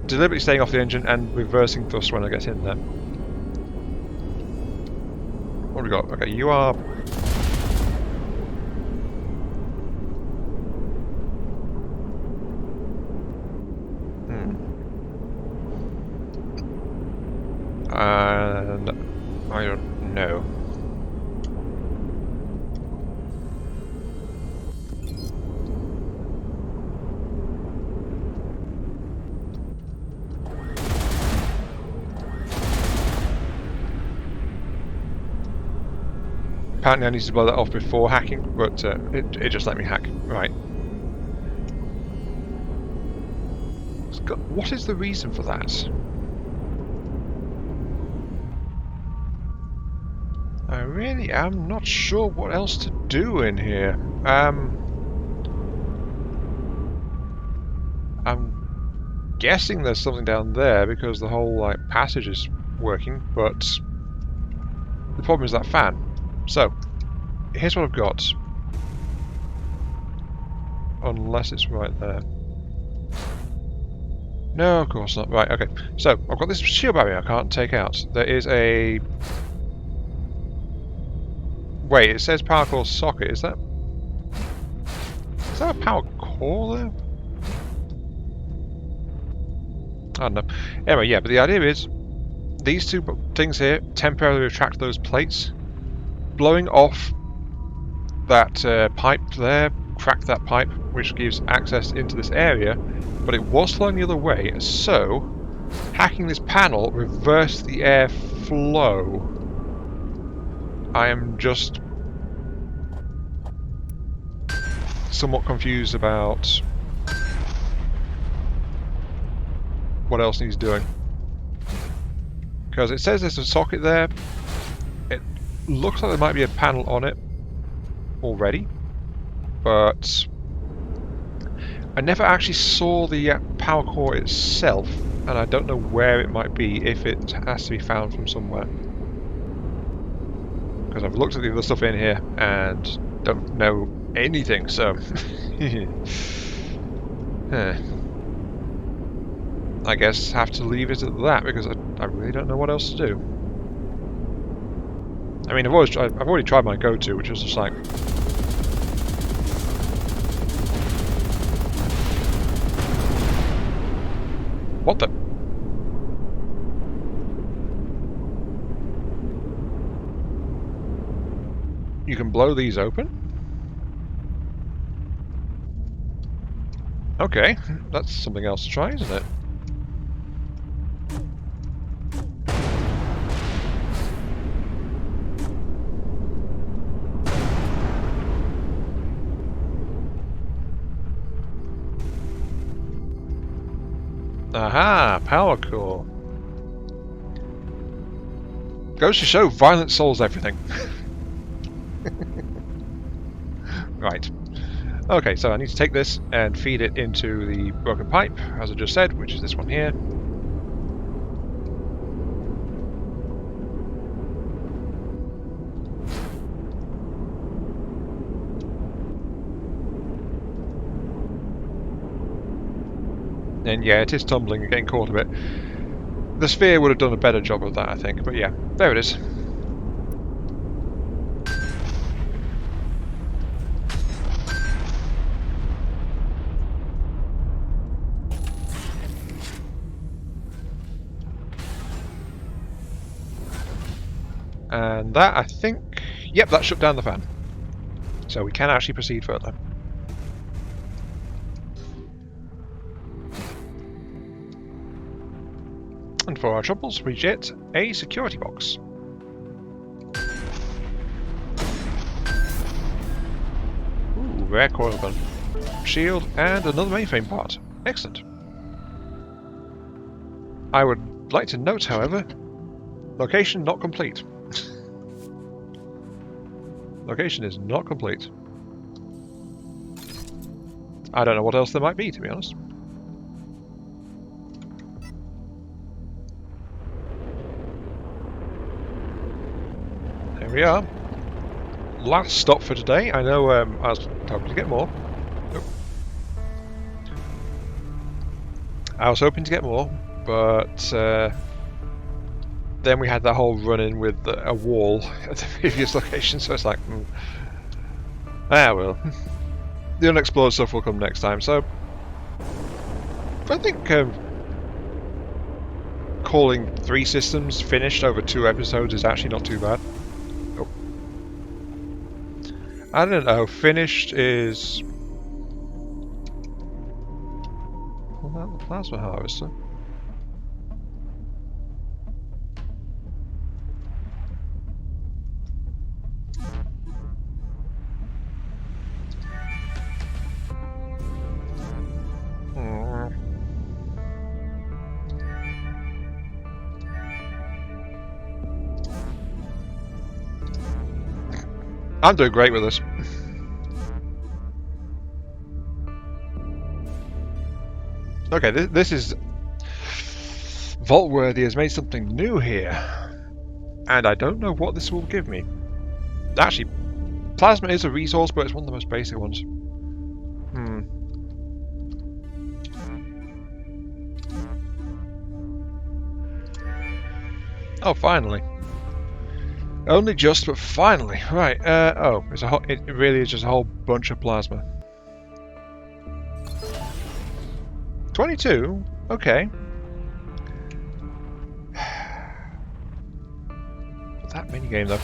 deliberately staying off the engine and reversing thrust when I get in there. What have we got? Okay, you are... And I don't know. apparently I need to blow that off before hacking, but it just let me hack. Right. What is the reason for that? I really am not sure what else to do in here. I'm guessing there's something down there because the whole like passage is working, but the problem is that fan. So, here's what I've got. Unless it's right there. No, of course not. Right, okay. So, I've got this shield barrier I can't take out. There is a... Wait, it says power core socket. Is that a power core there? I don't know. Anyway, yeah, but the idea is these two things here temporarily retract those plates. Blowing off that pipe there, crack that pipe, which gives access into this area, but it was flowing the other way, so hacking this panel reversed the air flow. I am just somewhat confused about what else needs doing. Because it says there's a socket there. It looks like there might be a panel on it already, but I never actually saw the power core itself, and I don't know where it might be if it has to be found from somewhere. Because I've looked at the other stuff in here and don't know anything, so I guess have to leave it at that because I really don't know what else to do. I mean, I've already tried my go-to, which was just like what the? You can blow these open? Okay, that's something else to try, isn't it? Aha! Power core. Goes to show violence solves everything. Right. Okay, so I need to take this and feed it into the broken pipe, as I just said, which is this one here. And yeah, it is tumbling and getting caught a bit. The sphere would have done a better job of that, I think, but yeah, there it is. And that, I think, yep, that shut down the fan. So we can actually proceed further. And for our troubles, we get a security box. Ooh, rare coil gun. Shield and another mainframe part. Excellent. I would like to note, however, location not complete. Location is not complete. I don't know what else there might be, to be honest. There we are. Last stop for today. I know I was hoping to get more. Nope. I was hoping to get more, but then we had that whole run-in with a wall at the previous location, so it's like, well, the unexplored stuff will come next time. So I think calling 3 systems finished over 2 episodes is actually not too bad. Oh. I don't know, finished is... What about the plasma harvester? I'm doing great with this. Okay, this is... Vaultworthy has made something new here. And I don't know what this will give me. Actually, plasma is a resource, but it's one of the most basic ones. Oh, finally. Only just, but finally. Right, oh, it really is just a whole bunch of plasma. 22? Okay. That minigame, though.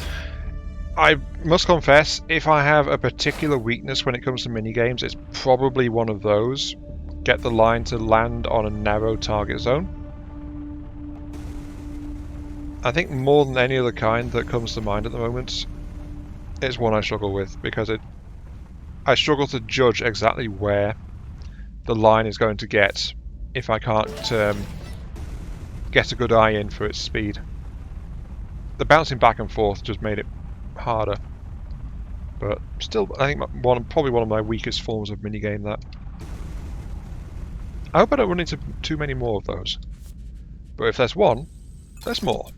I must confess, if I have a particular weakness when it comes to minigames, it's probably one of those. Get the line to land on a narrow target zone. I think more than any other kind that comes to mind at the moment, it's one I struggle with, because I struggle to judge exactly where the line is going to get if I can't get a good eye in for its speed. The bouncing back and forth just made it harder, but still, I think probably one of my weakest forms of minigame. That I hope I don't run into too many more of those, but if there's one, there's more.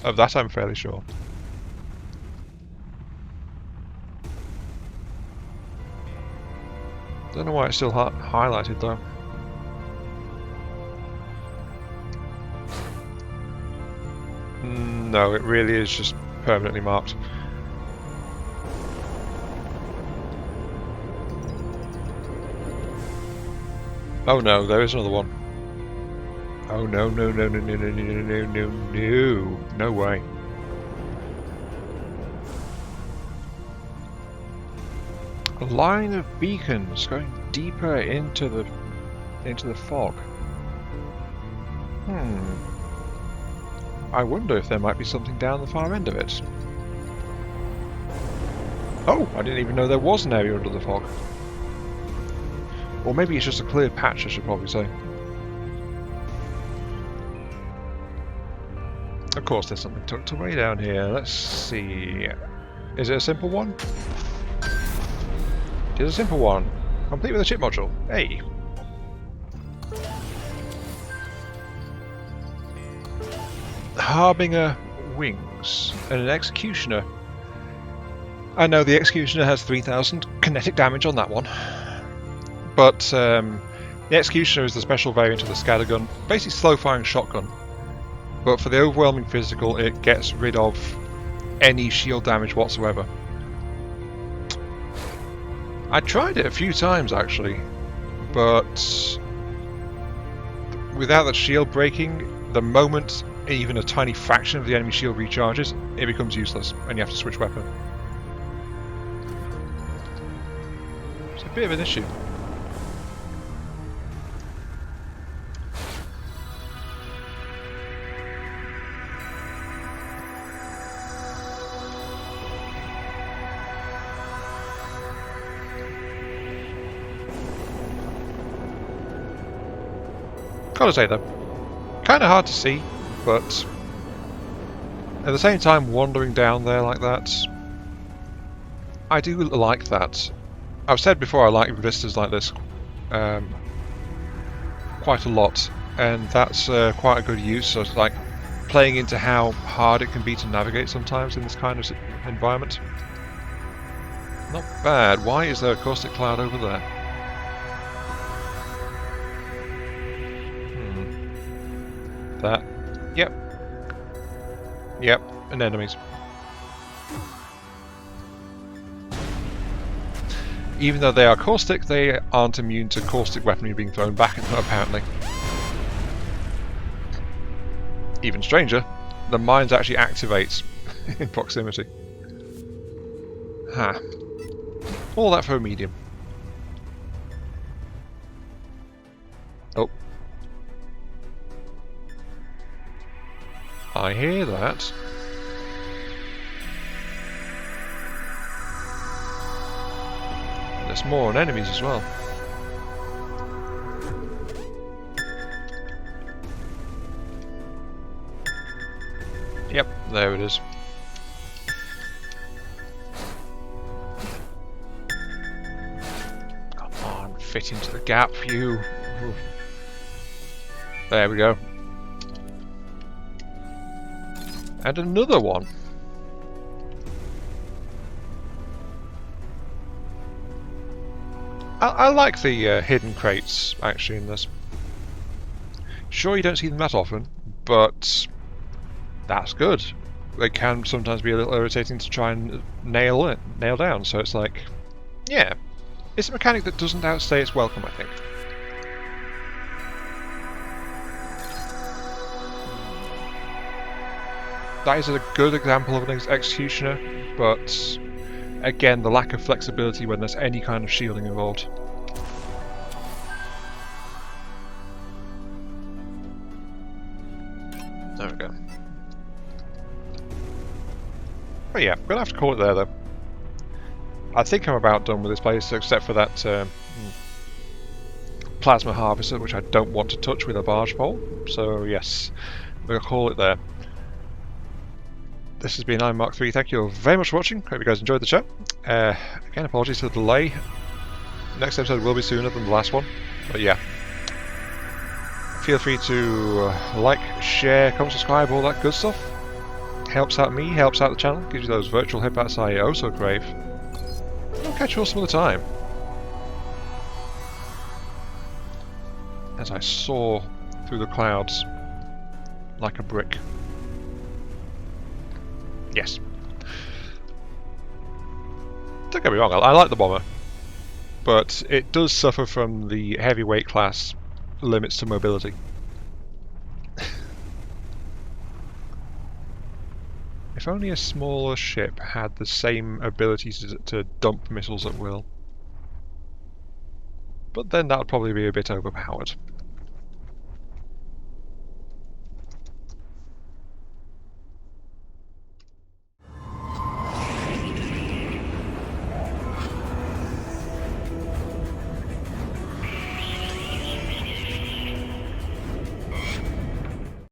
Of that I'm fairly sure. Don't know why it's still highlighted though. No, it really is just permanently marked. Oh no, there is another one. Oh no, no, no, no, no, no, no, no, no, no, no way. A line of beacons going deeper into the fog. I wonder if there might be something down the far end of it. Oh, I didn't even know there was an area under the fog. Or maybe it's just a clear patch, I should probably say. Of course, there's something tucked away down here. Let's see. Is it a simple one? It is a simple one. Complete with a chip module. Hey! Harbinger wings and an executioner. I know the executioner has 3000 kinetic damage on that one, but the executioner is the special variant of the scattergun, basically slow firing shotgun. But for the overwhelming physical, it gets rid of any shield damage whatsoever. I tried it a few times actually, but without the shield breaking, the moment even a tiny fraction of the enemy shield recharges, it becomes useless and you have to switch weapon. It's a bit of an issue. Gotta say though, kinda hard to see, but at the same time wandering down there like that, I do like that. I've said before I like vistas like this quite a lot, and that's quite a good use. So it's like playing into how hard it can be to navigate sometimes in this kind of environment. Not bad. Why is there a caustic cloud over there? That. Yep. Yep, and enemies. Even though they are caustic, they aren't immune to caustic weaponry being thrown back at them, apparently. Even stranger, the mines actually activate in proximity. Ha. All that for a medium. Oh. I hear that. There's more on enemies as well. Yep, there it is. right into the gap, you. Ooh. There we go. And another one. I like the hidden crates, actually, in this. Sure, you don't see them that often, but that's good. They can sometimes be a little irritating to try and nail down, so it's like, yeah. It's a mechanic that doesn't outstay its welcome, I think. That is a good example of an executioner, but again, the lack of flexibility when there's any kind of shielding involved. There we go. But yeah, I'm gonna have to call it there though. I think I'm about done with this place, except for that plasma harvester, which I don't want to touch with a barge pole. So yes, we're gonna call it there. This has been I'm Mark 3. Thank you very much for watching. Hope you guys enjoyed the show. Again, apologies for the delay. Next episode will be sooner than the last one, but yeah. Feel free to like, share, comment, subscribe, all that good stuff. Helps out me, helps out the channel, gives you those virtual hip-bats I oh so crave. I'll catch you all some other time. As I soar through the clouds like a brick. Yes. Don't get me wrong, I like the bomber, but it does suffer from the heavyweight class limits to mobility. If only a smaller ship had the same abilities to dump missiles at will. But then that would probably be a bit overpowered.